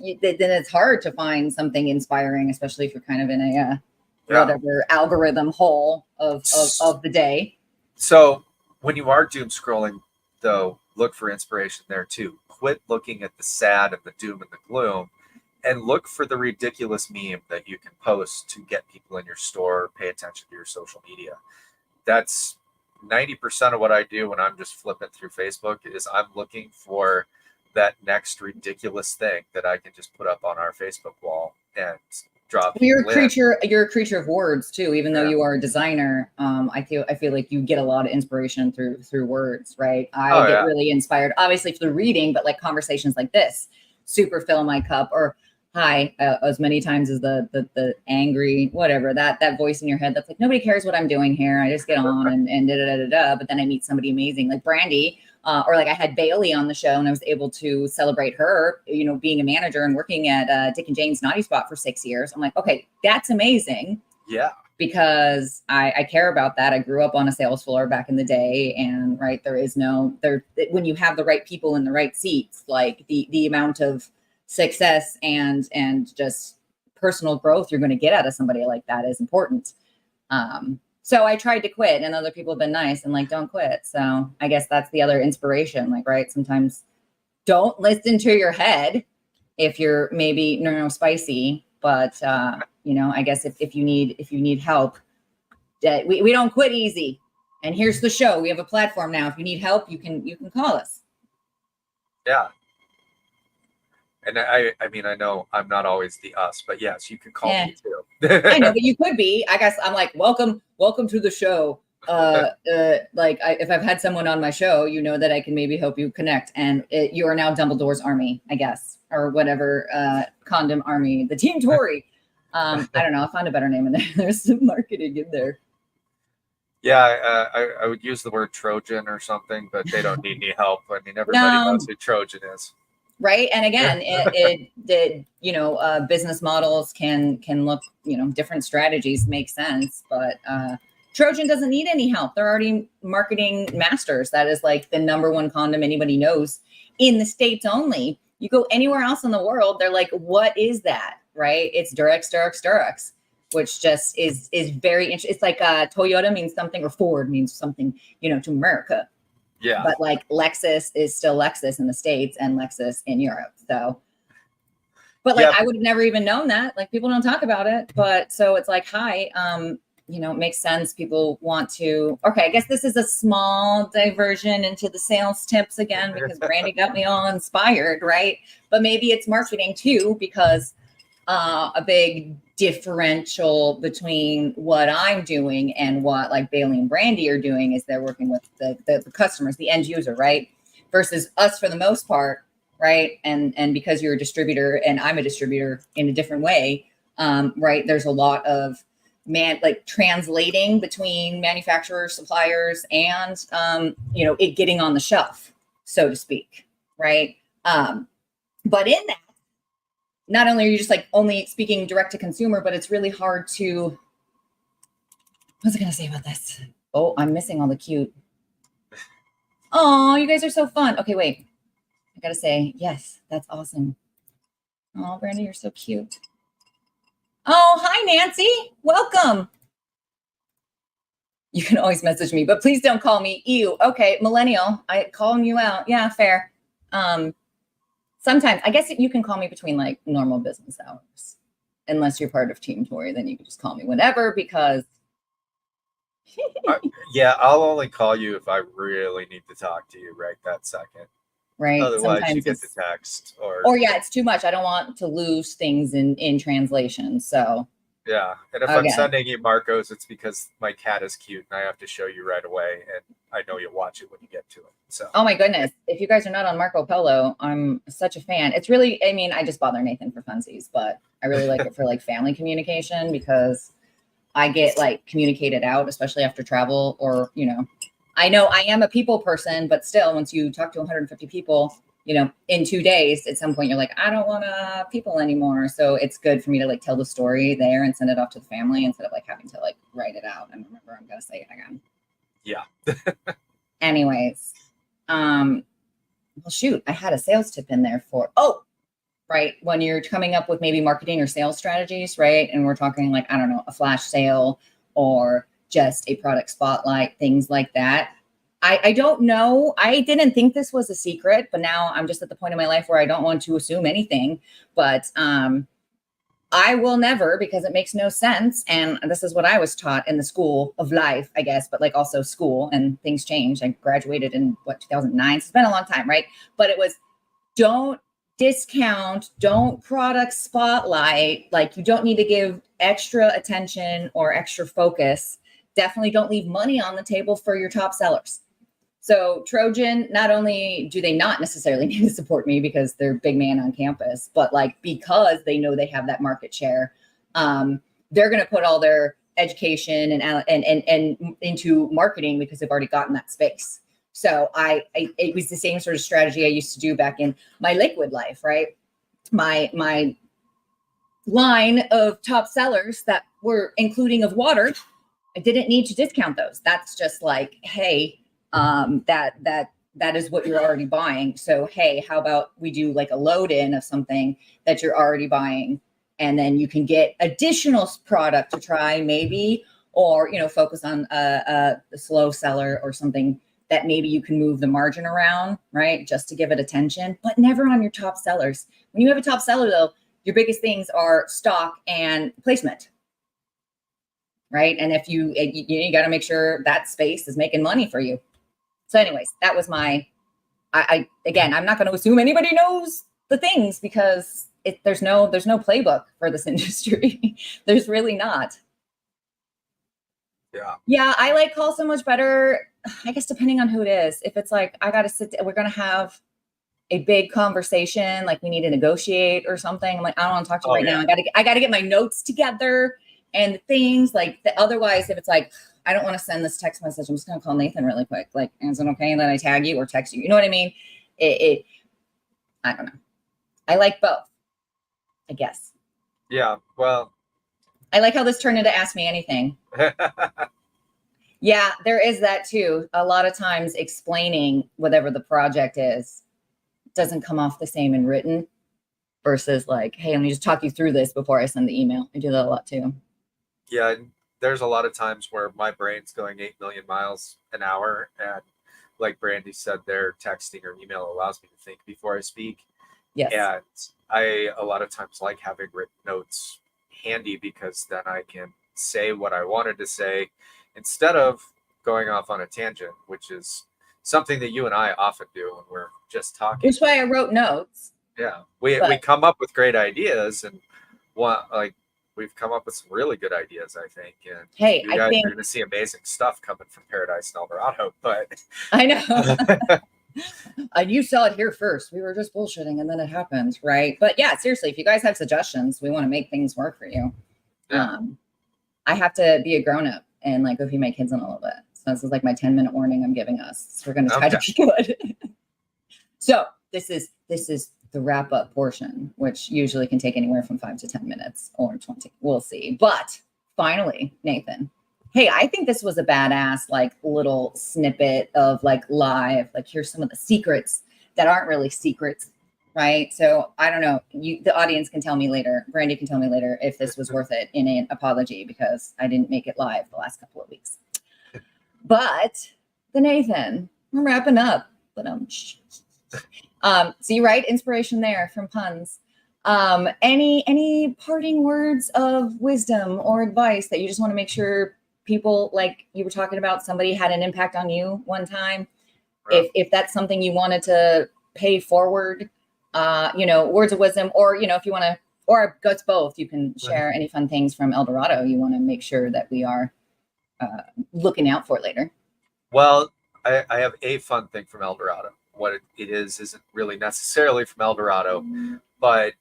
it's hard to find something inspiring, especially if you're kind of in a whatever algorithm hole of the day. So when you are doom scrolling, though, look for inspiration there too. Quit looking at the sad and the doom and the gloom, and look for the ridiculous meme that you can post to get people in your store, pay attention to your social media. That's 90% of what I do when I'm just flipping through Facebook, is I'm looking for that next ridiculous thing that I can just put up on our Facebook wall and drop. You're a creature of words too, even though you are a designer. I feel like you get a lot of inspiration through words, right? I get really inspired, obviously through reading, but like conversations like this super fill my cup. Or hi, as many times as the angry whatever, that voice in your head that's like, nobody cares what I'm doing here. I just get on and da. But then I meet somebody amazing like Brandy, or like I had Bailey on the show, and I was able to celebrate her, being a manager and working at Dick and Jane's Naughty Spot for 6 years. I'm like, okay, that's amazing. Yeah. Because I care about that. I grew up on a sales floor back in the day, and right, when you have the right people in the right seats, like the amount of success and just personal growth you're going to get out of somebody like that is important. So I tried to quit, and other people have been nice and like, don't quit. So I guess that's the other inspiration. Like, right, sometimes don't listen to your head if you're maybe spicy, but I guess if you need help, we don't quit easy. And here's the show. We have a platform now. If you need help, you can call us. Yeah. And I mean, I know I'm not always the us, but yes, you can call me too. I know, but you could be. I guess I'm like, welcome to the show. if I've had someone on my show, you know that I can maybe help you connect. And you are now Dumbledore's army, I guess, or whatever, condom army, the Team Tori. I don't know. I'll find a better name in there. There's some marketing in there. Yeah, I would use the word Trojan or something, but they don't need any help. I mean, everybody knows who Trojan is. Right. And again, business models can look, different strategies make sense, but Trojan doesn't need any help. They're already marketing masters. That is like the number one condom anybody knows in the States only. You go anywhere else in the world, they're like, what is that? Right. It's Durex, which just is very interesting. It's like Toyota means something or Ford means something, to America. Yeah. But like Lexus is still Lexus in the States and Lexus in Europe. So, but like, I would have never even known that. Like people don't talk about it, but so it's like, hi, it makes sense. People want to, okay, I guess this is a small diversion into the sales tips again, because Brandy got me all inspired, right? But maybe it's marketing too, because a big differential between what I'm doing and what like Bailey and Brandy are doing is they're working with the customers, the end user, right? Versus us for the most part, right? And because you're a distributor and I'm a distributor in a different way, right? There's a lot of translating between manufacturers, suppliers, and it getting on the shelf, so to speak, right? But in that, not only are you just like only speaking direct to consumer, but it's really hard to, what was I going to say about this? Oh, I'm missing all the cute. Oh, you guys are so fun. Okay, wait. I got to say, yes, that's awesome. Oh, Brandy, you're so cute. Oh, hi, Nancy. Welcome. You can always message me, but please don't call me ew. Okay, millennial. I calling you out. Yeah, fair. Sometimes I guess you can call me between like normal business hours, unless you're part of Team Tori, then you can just call me whenever because. I'll only call you if I really need to talk to you right that second. Right. Otherwise, sometimes you get the text or it's too much. I don't want to lose things in translation. So. Yeah, and if I'm sending you Marcos, it's because my cat is cute and I have to show you right away, and I know you'll watch it when you get to it. So. Oh my goodness! If you guys are not on Marco Polo, I'm such a fan. It's really, I mean, I just bother Nathan for funsies, but I really like it for like family communication because I get like communicated out, especially after travel or I know I am a people person, but still, once you talk to 150 people. In 2 days, at some point, you're like, I don't want to people anymore. So it's good for me to like tell the story there and send it off to the family instead of like having to like write it out and remember I'm going to say it again. Yeah. Anyways, well, shoot, I had a sales tip in there for, right. When you're coming up with maybe marketing or sales strategies, right. And we're talking like, I don't know, a flash sale or just a product spotlight, things like that. I don't know. I didn't think this was a secret, but now I'm just at the point in my life where I don't want to assume anything, but I will never, because it makes no sense. And this is what I was taught in the school of life, I guess, but like also school and things change. I graduated in 2009. So it's been a long time, right? But it was don't discount, don't product spotlight. Like you don't need to give extra attention or extra focus. Definitely don't leave money on the table for your top sellers. So Trojan, not only do they not necessarily need to support me because they're big man on campus, but like because they know they have that market share, they're going to put all their education and into marketing because they've already gotten that space. So it was the same sort of strategy I used to do back in my liquid life, right? My line of top sellers that were including of water, I didn't need to discount those. That's just like, hey, that is what you're already buying. So, hey, how about we do like a load in of something that you're already buying, and then you can get additional product to try maybe, or, focus on a slow seller or something that maybe you can move the margin around, right? Just to give it attention, but never on your top sellers. When you have a top seller though, your biggest things are stock and placement. Right. And if you got to make sure that space is making money for you. So anyways, that was again, I'm not going to assume anybody knows the things because there's no playbook for this industry. There's really not. Yeah, I like call so much better, I guess, depending on who it is. If it's like, I got to we're going to have a big conversation, like we need to negotiate or something. I'm like, I don't want to talk to you right now. I got to get my notes together and things like that. Otherwise, if it's like, I don't want to send this text message, I'm just going to call Nathan really quick. Like, is it okay? And then I tag you or text you. You know what I mean? I don't know. I like both, I guess. Yeah. Well, I like how this turned into Ask Me Anything. Yeah, there is that too. A lot of times explaining whatever the project is doesn't come off the same in written versus like, hey, let me just talk you through this before I send the email. I do that a lot too. Yeah, and there's a lot of times where my brain's going 8 million miles an hour. And like Brandy said, their texting or email allows me to think before I speak. Yes. And I, a lot of times, like having written notes handy because then I can say what I wanted to say instead of going off on a tangent, which is something that you and I often do when we're just talking. Which is why I wrote notes. Yeah, we come up with great ideas, and we've come up with some really good ideas, I think. And hey, you guys are going to see amazing stuff coming from Paradise and Eldorado. But I know. And you saw it here first. We were just bullshitting, and then it happened, right? But yeah, seriously, if you guys have suggestions, we want to make things work for you. Yeah. I have to be a grown-up and like go feed my kids in a little bit. So this is like my 10-minute warning I'm giving us. So we're going to try to be good. So this is the wrap-up portion, which usually can take anywhere from 5 to 10 minutes or 20. We'll see. But finally, Nathan, hey, I think this was a badass like little snippet of like live. Like here's some of the secrets that aren't really secrets, right? So I don't know. The audience can tell me later. Brandy can tell me later if this was worth it in an apology because I didn't make it live the last couple of weeks. But the Nathan, I'm wrapping up. But see, right? Inspiration there from puns. Any parting words of wisdom or advice that you just want to make sure people, like you were talking about, somebody had an impact on you one time? Right. If that's something you wanted to pay forward, words of wisdom, or if you want to, or it's both, you can share any fun things from Eldorado you want to make sure that we are looking out for later. Well, I have a fun thing from Eldorado. What it is isn't really necessarily from Eldorado, but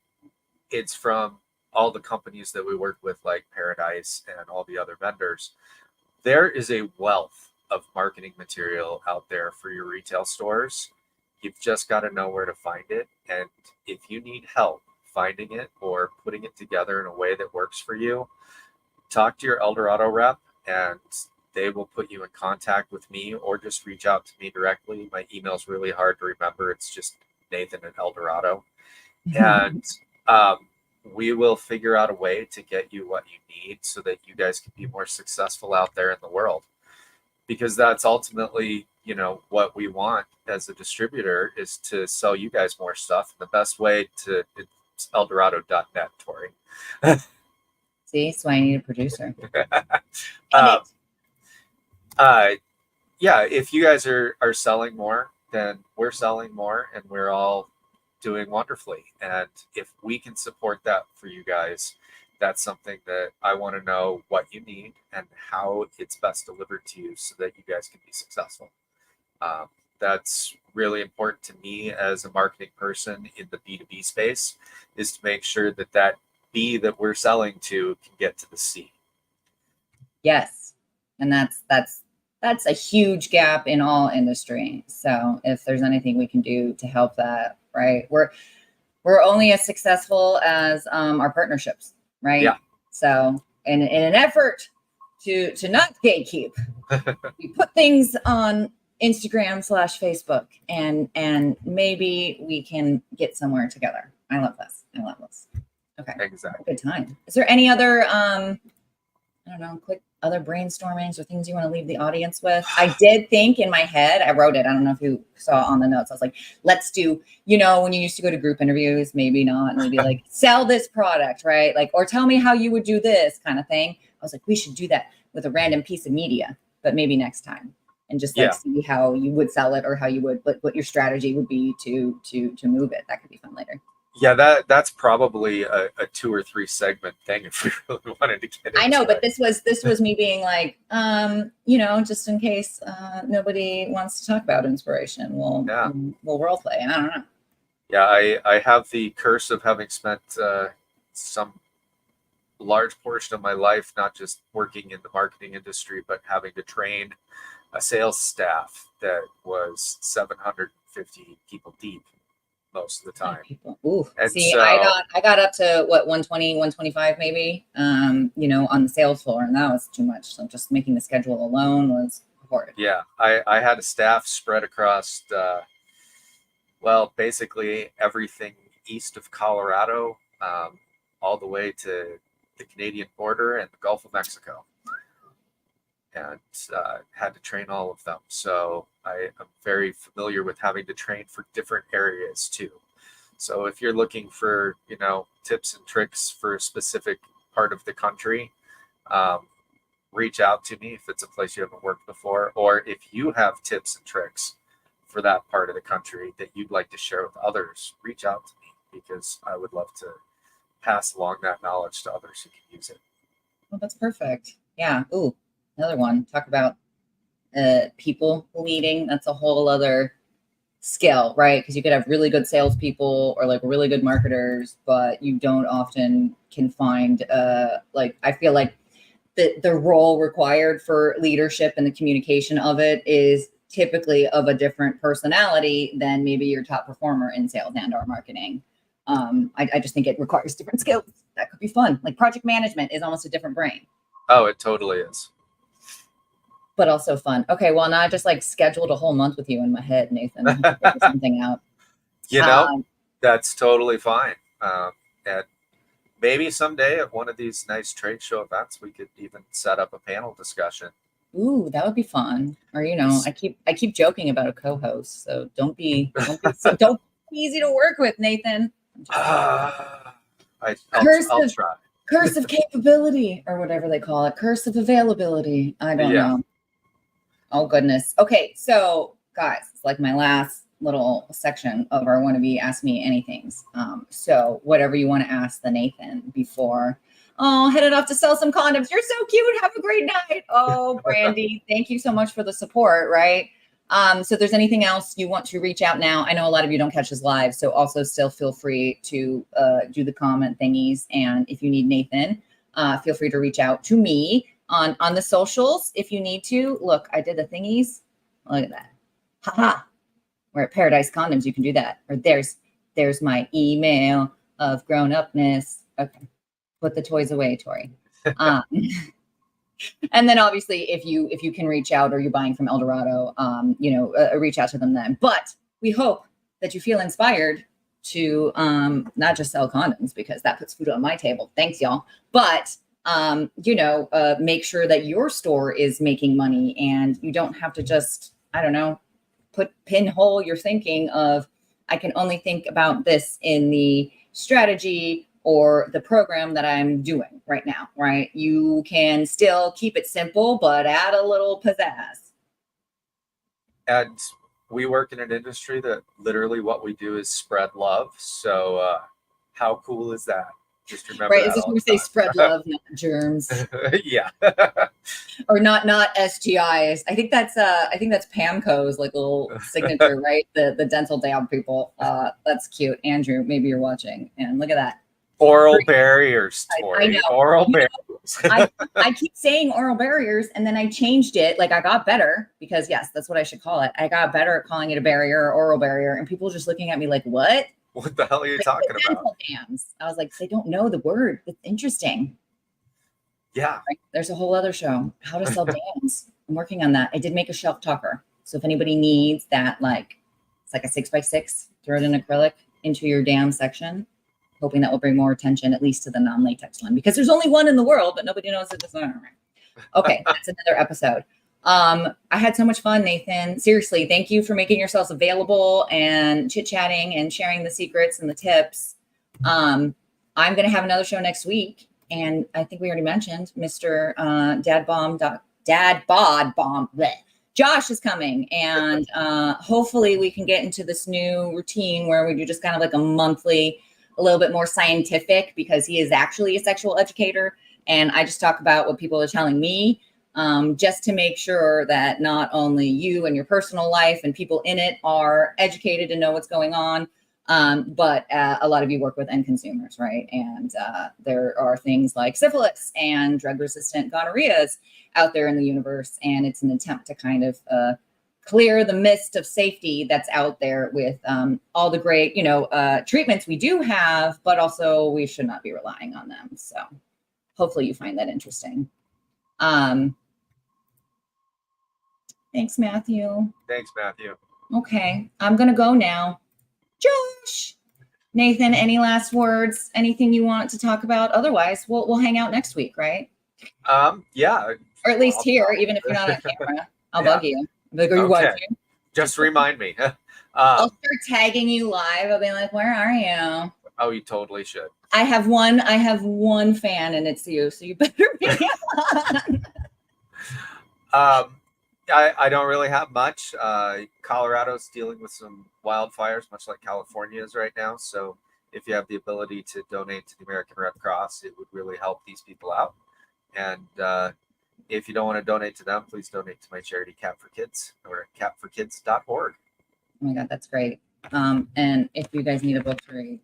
it's from all the companies that we work with, like Paradise and all the other vendors. There is a wealth of marketing material out there for your retail stores. You've just got to know where to find it. And if you need help finding it or putting it together in a way that works for you, talk to your Eldorado rep and they will put you in contact with me, or just reach out to me directly. My email's really hard to remember. It's just Nathan@Eldorado. And we will figure out a way to get you what you need so that you guys can be more successful out there in the world. Because that's ultimately, what we want as a distributor is to sell you guys more stuff. And the best way it's Eldorado.net, Tori. See, that's why I need a producer. If you guys are selling more, then we're selling more and we're all doing wonderfully. And if we can support that for you guys, that's something that I want to know what you need and how it's best delivered to you so that you guys can be successful. That's really important to me as a marketing person in the B2B space, is to make sure that B that we're selling to can get to the C. Yes. And that's a huge gap in all industry. So if there's anything we can do to help that, right? We're only as successful as our partnerships, right? Yeah. So in an effort to not gatekeep, we put things on Instagram/Facebook and maybe we can get somewhere together. I love this. Okay. Exactly. Good time. Is there any other quick other brainstormings or things you want to leave the audience with? I did think in my head, I wrote it. I don't know if you saw it on the notes. I was like, let's do, when you used to go to group interviews, maybe not, maybe like sell this product, right? Like, or tell me how you would do this kind of thing. I was like, we should do that with a random piece of media, but maybe next time. And just see how you would sell it or how you would, what your strategy would be to move it. That could be fun later. Yeah, that's probably a 2 or 3 segment thing if we really wanted to get I know, into but it. this was me being like, just in case nobody wants to talk about inspiration, Yeah. we'll role play. I don't know. Yeah, I have the curse of having spent some large portion of my life not just working in the marketing industry, but having to train a sales staff that was 750 people deep most of the A lot of time. people. Ooh, And see, so, I got up to what 120, 125 maybe, on the sales floor, and that was too much. So just making the schedule alone was horrid. yeah, I had a staff spread across, well, basically everything east of Colorado, all the way to the Canadian border and the Gulf of Mexico, and had to train all of them. So I am very familiar with having to train for different areas too. So if you're looking for, tips and tricks for a specific part of the country, um, reach out to me if it's a place you haven't worked before, or if you have tips and tricks for that part of the country that you'd like to share with others, reach out to me because I would love to pass along that knowledge to others who can use it. Well, that's perfect. Yeah. Ooh, another one. Talk about people leading. That's a whole other skill, right? Because you could have really good salespeople or like really good marketers, but you don't often can find I feel like the role required for leadership and the communication of it is typically of a different personality than maybe your top performer in sales and or marketing. I just think it requires different skills. That could be fun. Like project management is almost a different brain, Oh, it totally is. but also fun. Okay, well now I just like scheduled a whole month with you in my head, Nathan. I have to figure something out. You know, Um, that's totally fine. And maybe someday at one of these nice trade show events, we could even set up a panel discussion. Ooh, that would be fun. Or I keep joking about a co-host, so don't be easy to work with, Nathan. I'm just kidding. Curse I'll of try. curse of capability or whatever they call it. Curse of availability. I don't Yeah. know. Oh goodness. Okay, so guys, it's like my last little section of our wannabe ask me anythings. So whatever you want to ask the Nathan before headed off to sell some condoms. You're so cute. Have a great night. Oh, Brandy, thank you so much for the support, right? So if there's anything else you want to reach out now, I know a lot of you don't catch this live, so also still feel free to do the comment thingies. And if you need Nathan, feel free to reach out to me on the socials if you need to. Look, I did the thingies. Look at that. Haha. We're at Paradise Condoms. You can do that. Or there's my email of grown upness. Okay. Put the toys away, Tori. And then obviously if you can reach out or you're buying from Eldorado, reach out to them then. But we hope that you feel inspired to not just sell condoms because that puts food on my table. Thanks, y'all. But make sure that your store is making money and you don't have to just, I don't know, pinhole your thinking of, I can only think about this in the strategy or the program that I'm doing right now, right? You can still keep it simple, but add a little pizzazz. And we work in an industry that literally what we do is spread love. So how cool is that? Just remember Right? that Is this all when we the say spread love, not germs, time. Yeah. or not STIs? I think that's Pamco's like little signature, right? The dental dam people. That's cute. Andrew, maybe you're watching, and look at that. Oral barriers, Tori. I know. Oral barriers. I keep saying oral barriers, and then I changed it. Like I got better because yes, that's what I should call it. I got better at calling it a barrier or oral barrier, and people just looking at me like, "What? What the hell are you talking about?" Dams. I was like, they don't know the word. It's interesting. Yeah. Right? There's a whole other show, How to Sell Dams. I'm working on that. I did make a shelf talker. So if anybody needs that, it's like a 6x6, throw it in acrylic into your dam section, hoping that will bring more attention, at least to the non-latex one, because there's only one in the world, but nobody knows it's not. Okay, that's another episode. I had so much fun, Nathan. Seriously, thank you for making yourselves available and chit-chatting and sharing the secrets and the tips. I'm going to have another show next week. And I think we already mentioned Mr. Dad Bod Bomb. Josh is coming. And hopefully we can get into this new routine where we do just kind of like a monthly a little bit more scientific because he is actually a sexual educator. And I just talk about what people are telling me, just to make sure that not only you and your personal life and people in it are educated and know what's going on, but a lot of you work with end consumers, right? And there are things like syphilis and drug-resistant gonorrheas out there in the universe, and it's an attempt to kind of clear the mist of safety that's out there with all the great, treatments we do have, but also we should not be relying on them. So hopefully you find that interesting. Thanks, Matthew. Thanks, Matthew. Okay, I'm gonna go now. Josh, Nathan, any last words? Anything you want to talk about? Otherwise, we'll hang out next week, right? Yeah. Or at least here, even if you're not on camera. I'll bug you. Like, are you watching? Just remind me. I'll start tagging you live. I'll be like, where are you? Oh, you totally should. I have one fan, and it's you, so you better be on. I don't really have much. Colorado's dealing with some wildfires, much like California is right now. So if you have the ability to donate to the American Red Cross, it would really help these people out. And if you don't want to donate to them, please donate to my charity Cap for Kids or capforkids.org. Oh my God, that's great. And if you guys need a book to read,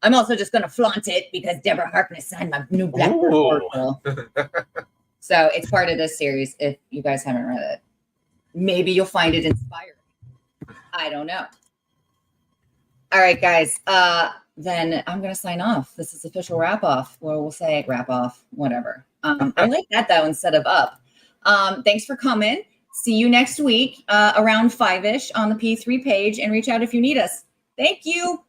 I'm also just going to flaunt it because Deborah Harkness signed my new Blackbird Oracle. So it's part of this series. If you guys haven't read it, maybe you'll find it inspiring. I don't know. All right, guys. Then I'm going to sign off. This is official wrap off, or we'll say wrap off, whatever. I like that though instead of up. Thanks for coming. See you next week around 5-ish on the P3 page, and reach out if you need us. Thank you.